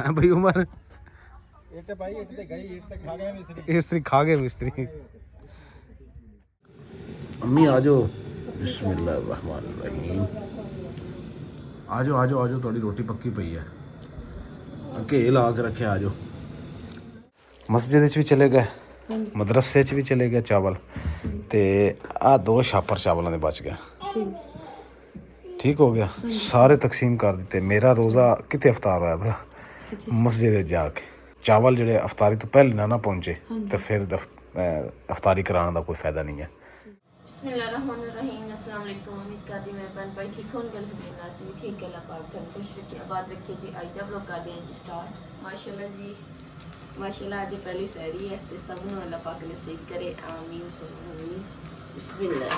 है भाई उमर ਇੱਟ ਭਾਈ ਇੱਟ ਤੇ ਗਈ ਇੱਟ ਤੇ ਖਾ ਗਿਆ ਮਿਸਤਰੀ मिस्त्री खा गए मिस्त्री अम्मी आ जाओ बिस्मिल्लाहिर्रहमानिर्रहीम आ जाओ थोड़ी रोटी पक्की पई है घे ला के रखे आ जाओ मस्जिद भी चले गए मदरसे भी चले गए चावल ते आ 2 छापर चावलों के बच गए ठीक हो गया सारे तकसीम कर दिते मेरा रोज़ा कितने अफ्तार होया भला मस्जिद जाके चावल जेडे अफ्तारी तो पहले ना पहुंचे तो फिर अफ्तारी कराने का कोई फायदा नहीं है बिस्मिल्लाहिर्रहमानिर्रहीम अस्सलाम वालेकुम उम्मीद करती मेरे बहन भाई ठीक होंगे अल्हम्दुलिल्लाह से भी ठीक है अल्लाह पाक तुम खुश रखिए आबाद रखिए जी आज दा ब्लॉग कर दें जी स्टार्ट माशाल्लाह जी माशाल्लाह आज पहली सहरी है ते सब नु अल्लाह पाक नसीब करे आमीन सुम्मा आमीन बिस्मिल्लाह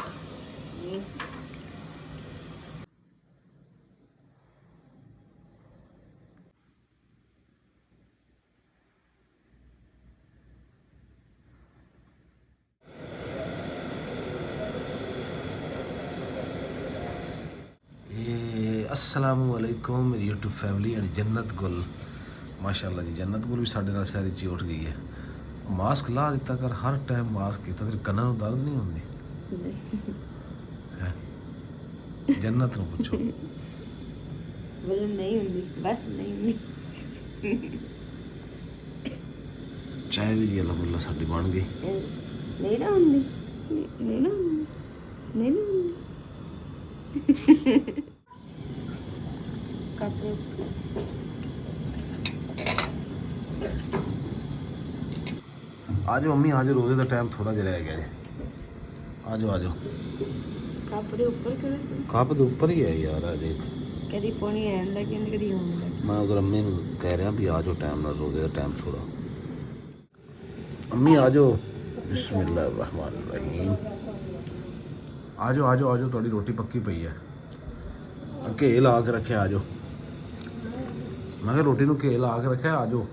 अस्सलामुअलैकुम मेरी यूट्यूब फैमिली एंड जन्नत गुल माशाल्लाह जी जन्नत गुल भी साढ़े नाल शहर च उठ गई है मास्क ला दिता कर हर टाइम मास्क किता तेरे कन्नां नूं दर्द नहीं होंदी है जन्नत नूं पूछो बोले नहीं होंदी बस नहीं होंदी चाय भी जी अल्हम्दुलिल्लाह साडी बन गई नहीं ना होंदी नहीं ना होंदी नहीं ना होंदी कपड़े आज मम्मी आज रोजे का टाइम थोड़ा जिहा रह गया जी आज कपड़े ऊपर करे तो कप तो ऊपर ही है यार आ देख कदी पानी आन लगे कदी होने लगे मैं उधर अम्मी नूं कह रहा भी आ जाओ टाइम ना रोजे का टाइम थोड़ा अम्मी आ जाओ बिस्मिल्लाहिर्रहमानिर्रहीम आ जाओ थोड़ी रोटी पक्की पई है घे ला के रखे आ जाओ मैं क्या रोटी नूं घे ला के रखे आ जाओ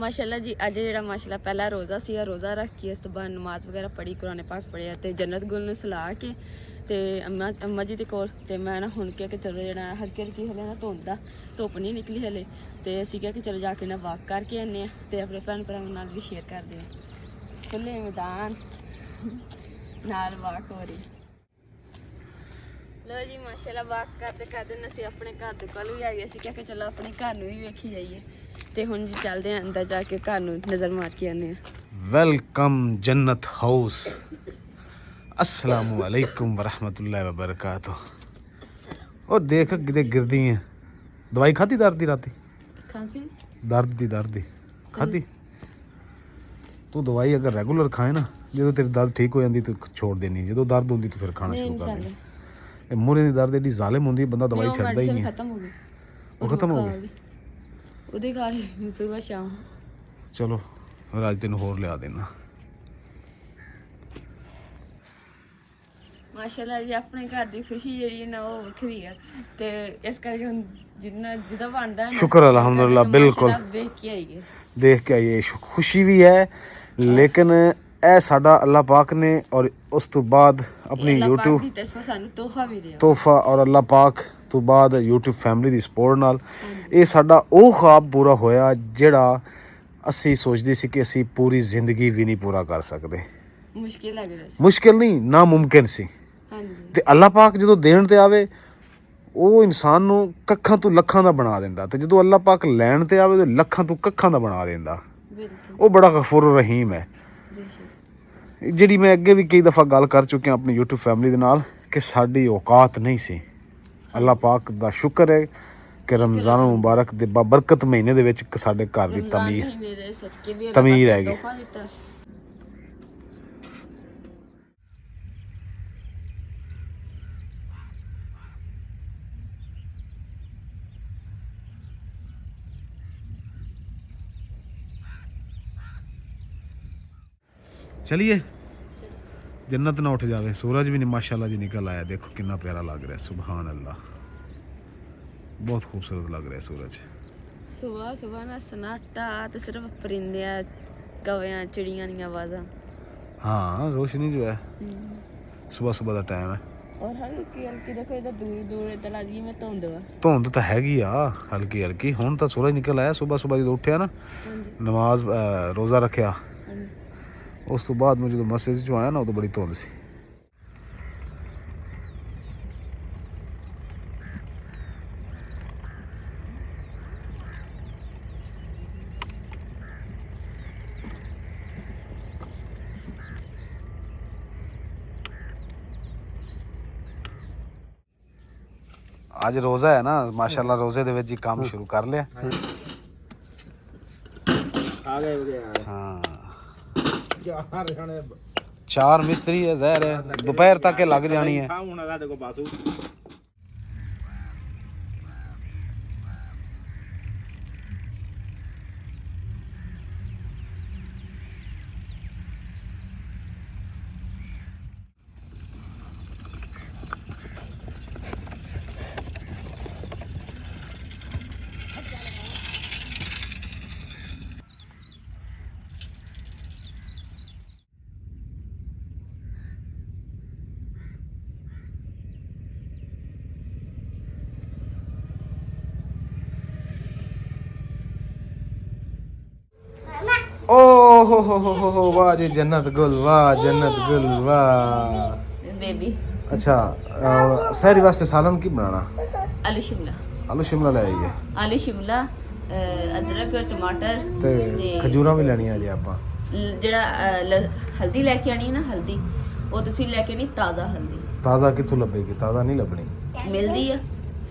माशाल्लाह जी अज जो माशाल्लाह पहला रोज़ा सी रोज़ा रख के उस तो बाद नमाज वगैरह पढ़ी कुरान पाक पढ़िया तो जन्नत गुल नूं सलाह के ते अम्मा जी दे कोल ते मैं ना हुण क्या कि चलो जो हल्की हल्की हले ना धुप्प नहीं निकली हले तो असीं क्या कि चलो जाके ना वॉक करके आने ते अपने भैन भरावां नाल भी शेयर करते हैं खुले मैदान नाल वॉक हो रही लो जी माशाल्लाह वॉक करते करते असीं अपने घर दे कोल भी आ गए क्या कि चलो अपने घर नूं भी वेखी जाइए ਤੇ ਹੁਣ ਜੀ ਚੱਲਦੇ ਆਂ ਅੰਦਰ ਜਾ ਕੇ ਘਰ ਨੂੰ ਨਜ਼ਰ ਮਾਰ ਕੇ ਆਨੇ ਆ वेलकम जन्नत हाउस अस्सलामु अलैकुम वरहमतुल्लाहि वबरकातुह और देख किते गिरदी है दवाई खाधी दर्द दी राती खांसी दर्द दी खाधी तू दवाई अगर रेगुलर खाए ना जो तेरी दर्द ठीक हो जाती तू छोड़ देनी जो दर्द होंदी तू फिर खाना शुरू कर देनी मूहरे दी दर्द एडी जालिम होंदी बंदा दवाई छड्डदा ही नहीं खत्म हो गई वो खत्म हो गई ਉਹਦੇ ਘਰ ਸੁਬਹ ਸ਼ਾਮ चलो फिर अज तेन होर लिया देना ਮਾਸ਼ਾਅੱਲਾ ਜੀ ਆਪਣੇ ਘਰ ਦੀ ਖੁਸ਼ੀ ਜਿਹੜੀ ਹੈ ਨਾ ਉਹ ਵੱਖਰੀ ਆ ਤੇ ਇਸ ਕਰਕੇ ਹੁਣ ਜਿੰਨਾ ਜਿਹਦਾ ਬਣਦਾ ਹੈ शुक्र अल्हम्दुलिल्लाह बिल्कुल ਦੇਖ ਕੇ ਆਈਏ देख के आइए खुशी भी है लेकिन ए साडा अल्लाह पाक ने और उस तो बाद अपनी यूट्यूब ਦੀ ਤਰਫੋਂ ਸਾਨੂੰ ਤੋਹਫਾ ਵੀ ਦਿਆ ਤੋਹਫਾ और अल्लाह पाक तो बाद यूट्यूब फैमिली ਦੀ ਸਪੋਰਟ ਨਾਲ ਇਹ ਸਾਡਾ ਉਹ ख्वाब पूरा ਹੋਇਆ ਜਿਹੜਾ ਅਸੀਂ ਸੋਚਦੇ ਸੀ ਕਿ ਅਸੀਂ ਪੂਰੀ ਜ਼ਿੰਦਗੀ ਵੀ ਨਹੀਂ ਪੂਰਾ ਕਰ ਸਕਦੇ ਮੁਸ਼ਕਿਲ ਲੱਗ ਰਿਹਾ ਸੀ ਮੁਸ਼ਕਿਲ ਨਹੀਂ ਨਾਮੁਮਕਿਨ ਸੀ ਹਾਂਜੀ ਤੇ ਅੱਲਾਹ ਪਾਕ ਜਦੋਂ ਦੇਣ ਤੇ ਆਵੇ ਉਹ ਇਨਸਾਨ ਨੂੰ ਕੱਖਾਂ ਤੋਂ ਲੱਖਾਂ ਦਾ ਬਣਾ ਦਿੰਦਾ ਤੇ ਜਦੋਂ ਅੱਲਾਹ ਪਾਕ ਲੈਣ ਤੇ ਆਵੇ ਤਾਂ ਲੱਖਾਂ ਤੋਂ ਕੱਖਾਂ ਦਾ ਬਣਾ ਦਿੰਦਾ ਬਿਲਕੁਲ ਉਹ ਬੜਾ ਗਫੂਰ ਰਹੀਮ ਹੈ ਬੇਸ਼ੱਕ ਜਿਹੜੀ ਮੈਂ ਅੱਗੇ ਵੀ ਕਈ ਦਫਾ ਗੱਲ ਕਰ ਚੁੱਕਿਆ ਆਪਣੀ YouTube ਫੈਮਿਲੀ ਦੇ ਨਾਲ ਕਿ ਸਾਡੀ ਔਕਾਤ ਨਹੀਂ ਸੀ ਅੱਲਾਹ ਪਾਕ ਦਾ ਸ਼ੁਕਰ ਹੈ ਕਿ ਰਮਜ਼ਾਨ ਮੁਬਾਰਕ ਦੇ ਬਾਬਰਕਤ ਮਹੀਨੇ ਦੇ ਵਿੱਚ ਸਾਡੇ ਘਰ ਦੀ ਤਮੀਰ ਹੈਗੀ चलिए जन्नत ना उठ जावे सूरज भी नहीं माशाल्लाह जी निकल आया देखो कितना प्यारा लग रहा है सुभान अल्लाह बहुत खूबसूरत लग रहा है सूरज सुबह सुबह ना सन्नाटा ते सिर्फ परिंदियां कवियां चिड़ियां दी आवाज़ां हाँ रोशनी जो है ਸਵੇਰ ਸਵੇਰ ਦਾ ਟਾਈਮ ਹੈ। ਔਰ ਹਲਕੀ ਹਲਕੀ ਦੇਖੋ ਇਹਦਾ ਦੂਰ ਦੂਰ ਇਦਾਂ ਲੱਗਦੀ ਜਿਵੇਂ ਧੁੰਦ ਵਾ। ਧੁੰਦ ਤਾਂ ਹੈਗੀ ਆ ਹਲਕੀ ਹਲਕੀ। ਹੁਣ ਤਾਂ ਸੂਰਜ ਨਿਕਲ ਆਇਆ। ਸਵੇਰ ਸਵੇਰ ਜਦੋਂ ਉੱਠਿਆ ਨਾ, ਹਾਂਜੀ ਨਮਾਜ਼ ਰੋਜ਼ਾ ਰੱਖਿਆ, ਹਾਂਜੀ। ਉਸ ਤੋਂ ਬਾਅਦ ਮੈਂ ਜਦੋਂ ਮਸਜਿਦ 'ਚੋਂ ਆਇਆ ਨਾ, ਉਦੋਂ ਬੜੀ ਧੁੰਦ ਸੀ। ਅੱਜ ਰੋਜ਼ਾ ਹੈ ਨਾ, ਮਾਸ਼ਾਅੱਲਾ ਰੋਜ਼ੇ ਦੇ ਵਿੱਚ ਹੀ ਕੰਮ ਸ਼ੁਰੂ ਕਰ ਲਿਆ। ਆ ਗਏ ਹੋ ਗਿਆ ਹਾਂ, ਚਾਰ ਜਣੇ 4 ਮਿਸਤਰੀ ਹੈ, ਜ਼ਹਿਰ ਹੈ ਦੁਪਹਿਰ ਤੱਕ ਇਹ ਲੱਗ ਜਾਣੀ ਹੈ। ਹੁਣ ਸਾਡੇ ਕੋਲ ਬਾਸੂ ਓ ਹੋ ਵਾਹ ਜੀ ਜन्नत गुल, वाह जन्नत गुल वाह। ਬੇਬੀ अच्छा सहरी वास्ते सालन की बनाना? ਆਲੂ ਸ਼ਿਮਲਾ। आलू शिमला ले आइए ਆਲੂ ਸ਼ਿਮਲਾ, ਅਦਰਕ, ਟਮਾਟਰ ਤੇ ਖਜੂਰਾਂ ਵੀ ਲੈਣੀਆਂ ਜੇ ਆਪਾਂ। ਜਿਹੜਾ ਹਲਦੀ ਲੈ ਕੇ ਆਣੀ ਨਾ, ਹਲਦੀ ਉਹ ਤੁਸੀਂ ਲੈ ਕੇ ਆਣੀ ਤਾਜ਼ਾ ਹਲਦੀ। ਤਾਜ਼ਾ ਕਿੱਥੋਂ ਲੱਭੇਗੀ? ਤਾਜ਼ਾ ਨਹੀਂ ਲੱਭਣੀ। ਮਿਲਦੀ ਆ।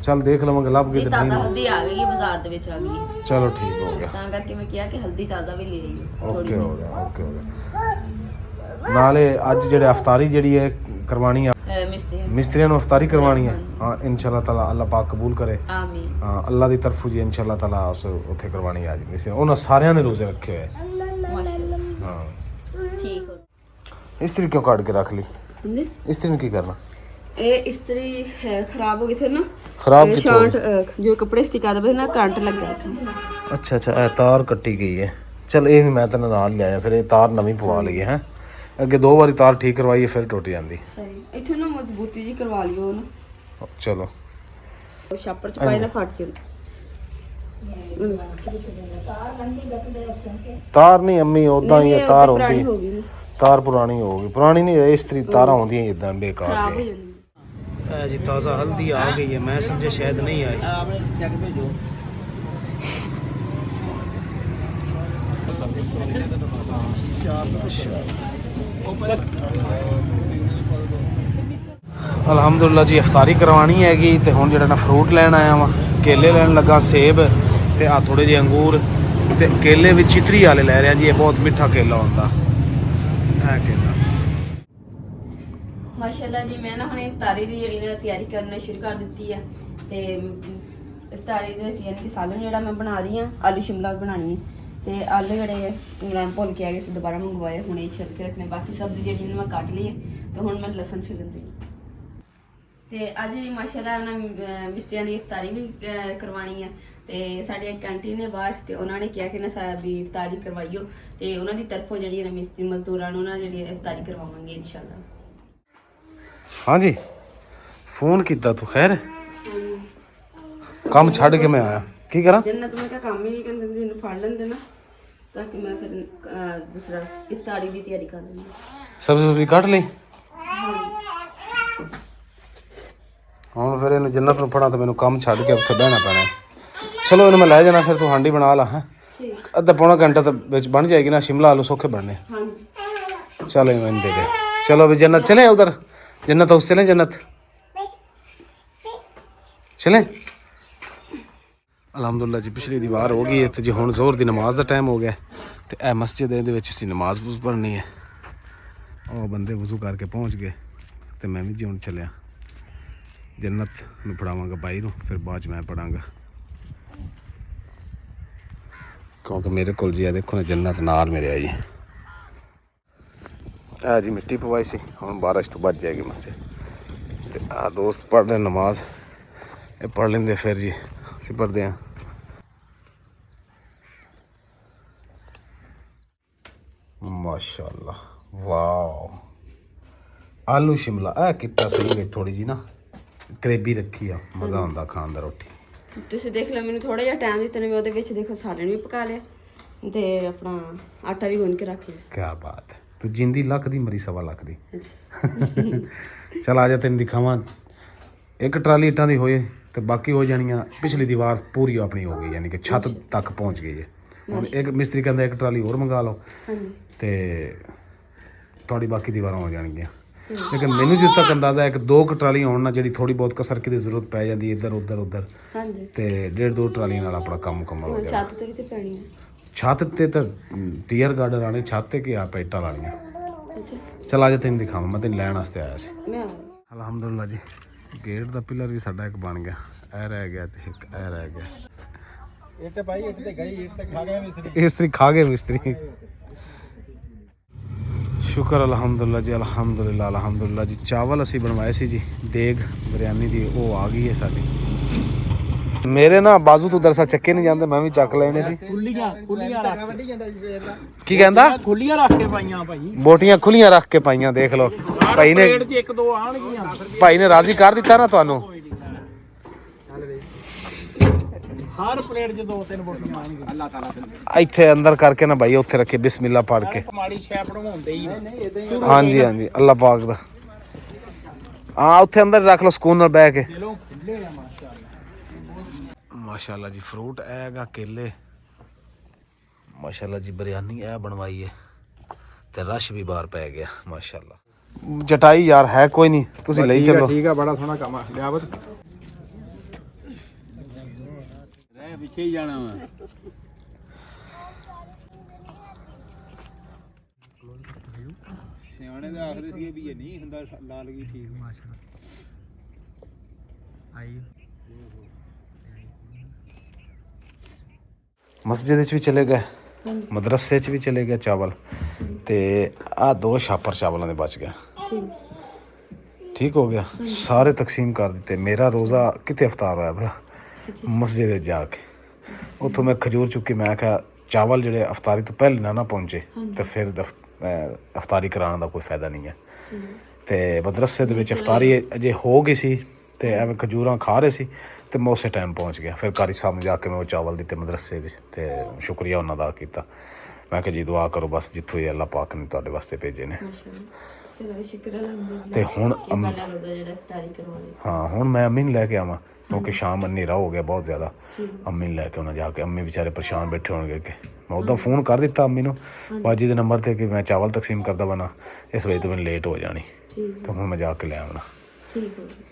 ਚੱਲ ਦੇਖ ਲਵਾਂਗੇ, ਲੱਭ ਕੇ ਇਹ ਤੇ ਤਾਜ਼ਾ ਨਹੀਂ। ਹਲਦੀ ਆ ਗਈ ਬਾਜ਼ਾਰ ਦੇ ਵਿੱਚ, ਆ ਗਈ। ਚਲੋ ਠੀਕ ਹੋ ਗਿਆ। ਤਾਂ ਕਰਕੇ ਮੈਂ ਕਿਹਾ ਕਿ ਹਲਦੀ ਤਾਜ਼ਾ ਵੀ ਲੈ ਆਈਓ। ਓਕੇ ਹੋ ਗਿਆ, ਓਕੇ ਹੋ ਗਿਆ। ਨਾਲੇ ਅੱਜ ਜਿਹੜੇ ਅਫਤਾਰੀ ਜਿਹੜੀ ਹੈ ਕਰਵਾਣੀ ਆ, ਮਿਸਤਰੀਆਂ ਨੂੰ ਅਫਤਾਰੀ ਕਰਵਾਣੀ ਹੈ। ਹਾਂ ਇਨਸ਼ਾਅੱਲਾ ਤਾਲਾ, ਅੱਲਾਹ ਪਾਕ ਕਬੂਲ ਕਰੇ। ਆਮੀਨ। ਹਾਂ ਅੱਲਾਹ ਦੀ ਤਰਫੋਂ ਜੀ ਇਨਸ਼ਾਅੱਲਾ ਤਾਲਾ ਉਸ ਉੱਥੇ ਕਰਵਾਣੀ ਆ ਅੱਜ ਮਿਸਤਰੀ। ਉਹਨਾਂ ਸਾਰਿਆਂ ਨੇ ਰੋਜ਼ੇ ਰੱਖੇ ਹੋਏ। ਮਾਸ਼ਾਅੱਲਾ ਹਾਂ ਠੀਕ ਹੋ। ਇਸਤਰੀ ਕਿਉਂ ਕੱਢ ਕੇ ਰੱਖ ਲਈ? ਹਾਂਜੀ ਇਸਤਰੀ ਨੂੰ ਕੀ ਕਰਨਾ? ਇਹ ਇਸਤਰੀ ਹੈ ਖਰਾਬ ਹੋ ਗਈ ਸੀ ਨਾ, ਖਰਾਬ ਕਿੱਥੋਂ ਹੋ ਸ਼ਾਰਟ ਜੋ ਕੱਪੜੇ ਸਟਿਕ ਕਰਦੇ ਪਏ ਨਾ, ਕਰੰਟ ਲੱਗਾ ਇੱਥੇ। ਅੱਛਾ ਅੱਛਾ, ਇਹ ਤਾਰ ਕੱਟੀ ਗਈ ਹੈ। ਚਲ ਇਹ ਵੀ ਮੈਂ ਤਾਂ ਨਾਲ ਲਿਆਇਆ, ਫਿਰ ਇਹ ਤਾਰ ਨਵੀਂ ਪਵਾ ਲਈਏ। ਹੈ ਅੱਗੇ 2 ਵਾਰੀ ਤਾਰ ਠੀਕ ਕਰਵਾਈਏ, ਫਿਰ ਟੁੱਟ ਜਾਂਦੀ। ਸਹੀ ਇੱਥੇ ਨਾ ਮਜ਼ਬੂਤੀ ਜੀ ਕਰਵਾ ਲਿਓ ਉਹਨੂੰ। ਚਲੋ ਉਹ ਛਾਪਰ ਚ ਪਾਏ ਨਾ ਫਟ ਕੇ। ਤਾਰ ਨਹੀਂ ਅੰਮੀ, ਉਦਾਂ ਹੀ ਹੈ ਤਾਰ ਹੁੰਦੀ। ਪੁਰਾਣੀ ਹੋ ਗਈ ਨਾ, ਤਾਰ ਪੁਰਾਣੀ ਹੋ ਗਈ। ਪੁਰਾਣੀ ਨਹੀਂ, ਇਸਤਰੀ ਤਾਰਾਂ ਆਉਂਦੀਆਂ ਇਦਾਂ ਬੇਕਾਰ ਖਰਾਬ ਹੋ ਦੀਆਂ। ਜਾਂਦੀ। ਇਹ ਜੀ ਤਾਜ਼ਾ ਹਲਦੀ ਆ ਗਈ ਹੈ, ਮੈਂ ਸਮਝਿਆ ਸ਼ਾਇਦ ਨਹੀਂ ਆਈ। ਆਪਣੇ ਚੈੱਕ ਭੇਜੋ। ਅਲਹਮਦੁਲਿਲਾ ਜੀ ਇਫਤਾਰੀ ਕਰਵਾਣੀ ਹੈਗੀ। ਤੇ ਹੁਣ ਜਿਹੜਾ ਨਾ ਫਰੂਟ ਲੈਣ ਆਇਆ ਵਾਂ, ਕੇਲੇ ਲੈਣ ਲੱਗਾ, ਸੇਬ ਤੇ ਆ ਥੋੜੇ ਜਿਹੇ ਅੰਗੂਰ। ਤੇ ਕੇਲੇ ਵੀ ਚਿਤਰੀ ਵਾਲੇ ਲੈ ਰਿਹਾ ਜੀ, ਇਹ ਬਹੁਤ ਮਿੱਠਾ ਕੇਲਾ ਹੁੰਦਾ ਹੈ। ਕੇਲਾ ਮਾਸ਼ਾਅੱਲਾ ਜੀ, ਮੈਂ ਨਾ ਹੁਣ ਇਫਤਾਰੀ ਦੀ ਜਿਹੜੀ ਨਾ ਤਿਆਰੀ ਕਰਨਾ ਸ਼ੁਰੂ ਕਰ ਦਿੱਤੀ ਹੈ। ਤੇ ਇਫਤਾਰੀ ਦੇ ਵਿੱਚ ਯਾਨੀ ਕਿ ਸਾਲਨ ਜਿਹੜਾ ਮੈਂ ਬਣਾ ਰਹੀ ਹਾਂ, ਆਲੂ ਸ਼ਿਮਲਾ ਬਣਾਉਣੀ ਹੈ। ਤੇ ਆਲੂ ਜਿਹੜੇ ਇਮਰਾਨ ਭੁੱਲ ਕੇ ਆ ਗਏ ਸੀ, ਦੁਬਾਰਾ ਮੰਗਵਾਏ, ਹੁਣ ਇਹ ਛਿਲ ਕੇ ਰੱਖਣੇ। ਬਾਕੀ ਸਬਜ਼ੀ ਜਿਹੜੀ ਮੈਂ ਕੱਟ ਲਈ ਹੈ, ਤੇ ਹੁਣ ਮੈਂ ਲਸਣ ਛਿਲਣ ਦੀ। ਤੇ ਅੱਜ ਮਾਸ਼ਾਅੱਲਾ ਉਹਨਾਂ ਮਿਸਤਰੀਆਂ ਦੀ ਇਫਤਾਰੀ ਵੀ ਕਰਵਾਉਣੀ ਹੈ। ਤੇ ਸਾਡੇ ਇੱਕ ਆਂਟੀ ਨੇ ਬਾਹਰ, ਤੇ ਉਹਨਾਂ ਨੇ ਕਿਹਾ ਕਿ ਨਾ ਵੀ ਇਫਤਾਰੀ ਕਰਵਾਈਓ। ਤੇ ਉਹਨਾਂ ਦੀ ਤਰਫੋਂ ਜਿਹੜੀ ਨਾ ਮਿਸਤਰੀ ਮਜ਼ਦੂਰਾਂ ਨੂੰ ਨਾ ਜਿਹੜੀ ਇਫਤਾਰੀ ਕਰਵਾਵਾਂਗੇ ਇਨਸ਼ਾਅੱਲਾ। ਹਾਂਜੀ ਫੋਨ ਕੀਤਾ ਤੂੰ? ਖੈਰ ਕੰਮ ਛੱਡ ਕੇ ਮੈਂ ਆਇਆ, ਕੀ ਕਰਾਂ? ਜन्नत में क्या काम ही नहीं करने दिन फाड़ लेंदे ना, ताकि मैं फिर दूसरा इफ्तारी की तैयारी कर लूँ। ਸਬਜ਼ੀ ਕੱਢ ਲਈ ਹੁਣ। ਫਿਰ ਇਹਨੂੰ ਜੰਨਤ ਨੂੰ ਫੜਾ ਤਾਂ ਮੈਨੂੰ ਕੰਮ ਛੱਡ ਕੇ ਉੱਥੇ ਬਹਿਣਾ ਪੈਣਾ। ਚਲੋ ਇਹਨੂੰ ਮੈਂ ਲੈ ਜਾਣਾ, ਫਿਰ ਤੂੰ ਹਾਂਡੀ ਬਣਾ ਲਾ। ਹੈ ਅੱਧਾ ਪੌਣਾ ਘੰਟਾ ਤਾਂ ਵਿੱਚ ਬਣ ਜਾਏਗੀ ਨਾ। शिमला आलू सौखे बनने। हाँ चलो मैंने दे दे। चलो अभी जन्नत चले, उधर जन्नत हाउस चले, जन्नत चले। ਅਲਹਮਦੁਲਿਲਾ ਜੀ ਪਿਛਲੀ ਦੀਵਾਰ ਹੋ ਗਈ ਹੈ। ਤੇ ਜੀ ਹੁਣ ਜ਼ੋਰ ਦੀ ਨਮਾਜ਼ ਦਾ ਟਾਈਮ ਹੋ ਗਿਆ। ਤੇ ਇਹ ਮਸਜਿਦ ਦੇ ਵਿੱਚ ਅਸੀਂ ਨਮਾਜ਼ ਪੜ੍ਹਨੀ ਹੈ। ਉਹ ਬੰਦੇ ਵਜ਼ੂ ਕਰਕੇ ਪਹੁੰਚ ਗਏ, ਤੇ ਮੈਂ ਵੀ ਜੀ ਹੁਣ ਚੱਲਿਆ। ਜੰਨਤ ਨੂੰ ਪੜਾਵਾਂਗਾ ਬਾਈ ਨੂੰ, ਫਿਰ ਬਾਅਦ 'ਚ ਮੈਂ ਪੜਾਂਗਾ। ਕਿਉਂਕਿ ਮੇਰੇ ਕੋਲ ਜੀ ਆ ਦੇਖੋ ਨਾ, ਜੰਨਤ ਨਾਲ ਮੇਰੇ ਆਈ ਆ ਜੀ। ਮਿੱਟੀ ਪਵਾਈ ਸੀ, ਹੁਣ ਬਾਰਿਸ਼ ਤੋਂ ਬਚ ਜਾਏਗੀ ਮਸਜਿਦ। ਤੇ ਆ ਦੋਸਤ ਪੜ੍ਹ ਰਹੇ ਨਮਾਜ਼, ਇਹ ਪੜ੍ਹ ਲੈਂਦੇ ਫਿਰ ਜੀ ਅਸੀਂ ਪੜ੍ਹਦੇ ਹਾਂ। ਮਾਸ਼ਾਅੱਲਾ, ਵਾਓ ਆਲੂ ਸ਼ਿਮਲਾ ਇਹ ਕੀਤਾ ਸਹੀ ਵਿੱਚ ਥੋੜੀ ਜੀ ਨਾ ਗ੍ਰੇਵੀ ਰੱਖੀ ਆ, ਮਜ਼ਾ ਆਉਂਦਾ ਖਾਣ ਦਾ ਰੋਟੀ। ਤੁਸੀਂ ਦੇਖ ਲਓ ਮੈਨੂੰ ਥੋੜਾ ਜਿਹਾ ਟਾਈਮ ਦਿੱਤਾ ਨੇ, ਮੈਂ ਉਹਦੇ ਵਿੱਚ ਦੇਖੋ ਸਾਲਣ ਵੀ ਪਕਾ ਲਿਆ ਤੇ ਆਪਣਾ ਆਟਾ ਵੀ ਗੁੰਨ ਕੇ ਰੱਖ ਲਿਆ। ਕਿਆ ਬਾਤ ਹੈ, ਤੂੰ ਜਿੰਦੀ ਲੱਖ ਦੀ ਮਰੀ 1.25 ਲੱਖ ਦੀ। ਚਲ ਆ ਜਾ ਤੈਨੂੰ ਦਿਖਾਵਾਂ। ਇੱਕ ਟਰਾਲੀ ਇੱਟਾਂ ਦੀ ਹੋਏ ਤੇ ਬਾਕੀ ਹੋ ਜਾਣੀਆਂ। ਪਿਛਲੀ ਦੀਵਾਰ ਪੂਰੀ ਆਪਣੀ ਹੋ ਗਈ, ਯਾਨੀ ਕਿ ਛੱਤ ਤੱਕ ਪਹੁੰਚ ਗਈ ਹੈ। ਹੁਣ ਇੱਕ ਮਿਸਤਰੀ ਕਹਿੰਦਾ ਇੱਕ ਟਰਾਲੀ ਹੋਰ ਮੰਗਾ ਲਓ ਤੇ ਤੁਹਾਡੀ ਬਾਕੀ ਦੀਵਾਰਾਂ ਹੋ ਜਾਣਗੀਆਂ। ਲੇਕਿਨ ਮੈਨੂੰ ਜਿੱਥੇ ਤੱਕ ਅੰਦਾਜ਼ਾ ਇੱਕ 2 ਟਰਾਲੀਆਂ ਹੋਣ ਨਾ, ਜਿਹੜੀ ਥੋੜੀ ਬਹੁਤ ਕਸਰ ਦੀ ਜ਼ਰੂਰਤ ਪੈ ਜਾਂਦੀ ਇੱਧਰ ਉੱਧਰ ਹਾਂਜੀ ਤੇ 1.5-2 ਟਰਾਲੀਆਂ ਨਾਲ ਆਪਣਾ ਕੰਮ ਮੁਕੰਮਲ ਹੋ ਹੁਣ ਜਾਣਾ। ਛੱਤ ਤੇ ਵੀ ਤੇ ਪੈਣੀ ਹੈ। ਛੱਤ ਤੇ ਤਾਂ ਟੀਅਰ ਗਾਰਡਰ ਆਣੇ, ਛੱਤ ਤੇ ਕੀ ਆ ਪੈਟਾਂ ਲਾਣੀਆਂ। ਅੱਛਾ ਚਲ ਆ ਜਾ ਤੈਨੂੰ ਦਿਖਾਵਾਂ, ਮੈਂ ਤੈਨੂੰ ਲੈਣ ਵਾਸਤੇ ਆਇਆ ਸੀ। ਮੈਂ ਅਲਹਮਦੁਲਿਲਾ ਜੀ, ਗੇਟ ਦਾ ਪਿਲਰ ਵੀ ਸਾਡਾ ਇੱਕ ਬਣ ਗਿਆ। ਇਹ ਰਹਿ ਗਿਆ ਤੇ ਇੱਕ ਇਹ ਰਹਿ ਗਿਆ। ਇੱਟ ਭਾਈ ਇੱਟ ਤੇ ਗਈ, ਇੱਟ ਤੇ ਖਾ ਗਿਆ ਮਿਸਤਰੀ। ਮਿਸਤਰੀ ਖਾ ਗਏ ਮਿਸਤਰੀ। ਸ਼ੁਕਰ ਅਲਹਮਦੁਲਿਲਾ ਜੀ, ਅਲਹਮਦੁਲਿਲਾ ਜੀ। ਚਾਵਲ ਅਸੀਂ ਬਣਵਾਏ ਸੀ ਜੀ, ਦੇਗ ਬਿਰਿਆਨੀ ਦੀ, ਉਹ ਆ ਗਈ ਹੈ ਸਾਡੀ। ਮੇਰੇ ਨਾ ਬਾਜ਼ੂ ਤੋਂ ਦਰਸਾ ਚੱਕੇ ਨਹੀਂ ਜਾਂਦੇ, ਮੈਂ ਵੀ ਚੱਕ ਲੈਣੇ ਸੀ। ਖੁੱਲੀਆਂ ਰੱਖ ਵੱਢੀ ਜਾਂਦਾ ਜੀ ਫੇਰ ਦਾ। ਕੀ ਕਹਿੰਦਾ? ਖੁੱਲੀਆਂ ਰੱਖ ਕੇ ਪਾਈਆਂ ਭਾਈ, ਬੋਟੀਆਂ ਖੁੱਲੀਆਂ ਰੱਖ ਕੇ ਪਾਈਆਂ। ਦੇਖ ਲਓ ਭਾਈ ਨੇ, ਪਲੇਟ 'ਚ 1-2 ਆਣਗੀਆਂ। ਭਾਈ ਨੇ ਰਾਜ਼ੀ ਕਰ ਦਿੱਤਾ ਨਾ ਤੁਹਾਨੂੰ। ਹਰ ਪਲੇਟ 'ਚ 2-3 ਬੋਟੀਆਂ ਆਣਗੀਆਂ। ਅੱਲਾਹ ਤਾਲਾ ਇੱਥੇ ਅੰਦਰ ਕਰਕੇ ਨਾ ਭਾਈ ਉੱਥੇ ਰੱਖੇ ਬਿਸਮਿਲ੍ਲਾ ਪੜ ਕੇ। ਮਾੜੀ ਸ਼ੈ ਬਣਵਾਉਂਦੇ ਹੀ ਨਹੀਂ ਇਦਾਂ ਹੀ। ਹਾਂਜੀ ਹਾਂਜੀ, ਅੱਲਾਹ ਪਾਕ ਦਾ। ਹਾਂ ਉੱਥੇ ਅੰਦਰ ਰੱਖ ਲਓ ਸਕੂਨ ਨਾਲ ਬਹਿ ਕੇ। ਦਿਲੋਂ ਖੁੱਲੇ ਆ ਮਾਸ਼ਾਅੱਲਾ। ਮਾਸ਼ਾਅੱਲਾ ਜੀ, ਫਰੂਟ ਇਹ ਹੈਗਾ ਕੇਲੇ। ਮਾਸ਼ਾਅੱਲਾ ਜੀ, ਬਿਰਿਆਨੀ ਇਹ ਬਣਵਾਈ ਹੈ ਤੇ ਰਸ਼ ਵੀ ਬਾਹਰ ਪੈ ਗਿਆ। ਮਾਸ਼ਾਅੱਲਾ ਚਟਾਈ ਯਾਰ ਹੈ ਕੋਈ ਨਹੀਂ, ਤੁਸੀਂ ਲਈ ਚੱਲੋ। ਠੀਕ ਆ, ਬੜਾ ਸੋਹਣਾ ਕੰਮ ਆ। ਲਿਆਵਤ ਰਹਿ ਪਿੱਛੇ ਹੀ ਜਾਣਾ ਵਾ। ਸਿਆਣੇ ਦਾ ਆਖਦੇ ਸੀਗੇ ਵੀ ਇਹ ਨਹੀਂ ਹੁੰਦਾ, ਲਾਲ ਗਈ ਠੀਕ ਮਾਸ਼ਾਅੱਲਾ ਆਈ। ਮਸਜਿਦ ਵਿੱਚ ਵੀ ਚਲੇ ਗਏ, ਮਦਰਸੇ 'ਚ ਵੀ ਚਲੇ ਗਏ ਚਾਵਲ, ਤੇ ਆਹ 2 ਛਾਪਰ ਚਾਵਲਾਂ ਦੇ ਬਚ ਗਿਆ। ਠੀਕ ਹੋ ਗਿਆ, ਸਾਰੇ ਤਕਸੀਮ ਕਰ ਦਿੱਤੇ। ਮੇਰਾ ਰੋਜ਼ਾ ਕਿਤੇ ਇਫਤਾਰ ਹੋਇਆ ਭਲਾ? ਮਸਜਿਦ ਵਿੱਚ ਜਾ ਕੇ ਉੱਥੋਂ ਮੈਂ ਖਜੂਰ ਚੁੱਕੀ। ਮੈਂ ਕਿਹਾ ਚਾਵਲ ਜਿਹੜੇ ਇਫਤਾਰੀ ਤੋਂ ਪਹਿਲੇ ਨਾ ਪਹੁੰਚੇ ਤੇ ਫਿਰ ਇਫਤਾਰੀ ਕਰਾਉਣ ਦਾ ਕੋਈ ਫਾਇਦਾ ਨਹੀਂ ਹੈ। ਤੇ ਮਦਰਸੇ ਦੇ ਵਿੱਚ ਇਫਤਾਰੀ ਅਜੇ ਹੋ ਗਈ ਸੀ ਤੇ ਐਵੇਂ ਖਜੂਰਾਂ ਖਾ ਰਹੇ ਸੀ ਤੇ ਮੈਂ ਉਸੇ ਟਾਈਮ ਪਹੁੰਚ ਗਿਆ। ਫਿਰ ਕਾਰੀ ਸਾਹਿਬ ਜਾ ਕੇ ਮੈਂ ਉਹ ਚਾਵਲ ਦਿੱਤੇ ਮਦਰਸੇ ਵਿੱਚ ਤੇ ਸ਼ੁਕਰੀਆ ਉਹਨਾਂ ਦਾ ਕੀਤਾ। ਮੈਂ ਕਿਹਾ ਜੀ ਦੁਆ ਕਰੋ ਬਸ, ਜਿੱਥੋਂ ਇਹ ਅੱਲਾਹ ਪਾਕ ਨੇ ਤੁਹਾਡੇ ਵਾਸਤੇ ਭੇਜੇ ਨੇ। ਚਲੋ ਸ਼ੁਕਰ ਅਲਹਮਦੁਲਿਲਾ। ਤੇ ਹੁਣ ਪਹਿਲਾ ਰੋਜ਼ਾ ਜਿਹੜਾ ਇਫਤਾਰੀ ਕਰਵਾਉਣੀ। ਹਾਂ ਹੁਣ ਮੈਂ ਅੰਮੀ ਨੂੰ ਲੈ ਕੇ ਆਵਾਂ ਕਿਉਂਕਿ ਸ਼ਾਮ ਹਨੇਰਾ ਹੋ ਗਿਆ ਬਹੁਤ ਜ਼ਿਆਦਾ। ਅੰਮੀ ਨੂੰ ਲੈ ਕੇ ਉਹਨਾਂ ਜਾ ਕੇ, ਅੰਮੀ ਵਿਚਾਰੇ ਪਰੇਸ਼ਾਨ ਬੈਠੇ ਹੋਣਗੇ ਕਿ ਮੈਂ ਉੱਦਾਂ ਫੋਨ ਕਰ ਦਿੱਤਾ ਅੰਮੀ ਨੂੰ ਬਾਜੀ ਦੇ ਨੰਬਰ 'ਤੇ ਕਿ ਮੈਂ ਚਾਵਲ ਤਕਸੀਮ ਕਰਦਾ ਬਣਾ, ਇਸ ਵਜ੍ਹਾ ਤੋਂ ਮੈਨੂੰ ਲੇਟ ਹੋ ਜਾਣੀ। ਤੇ ਹੁਣ ਮੈਂ ਜਾ ਕੇ ਲੈ ਆਉਣਾ। ਠੀਕ ਹੋ ਗਿਆ।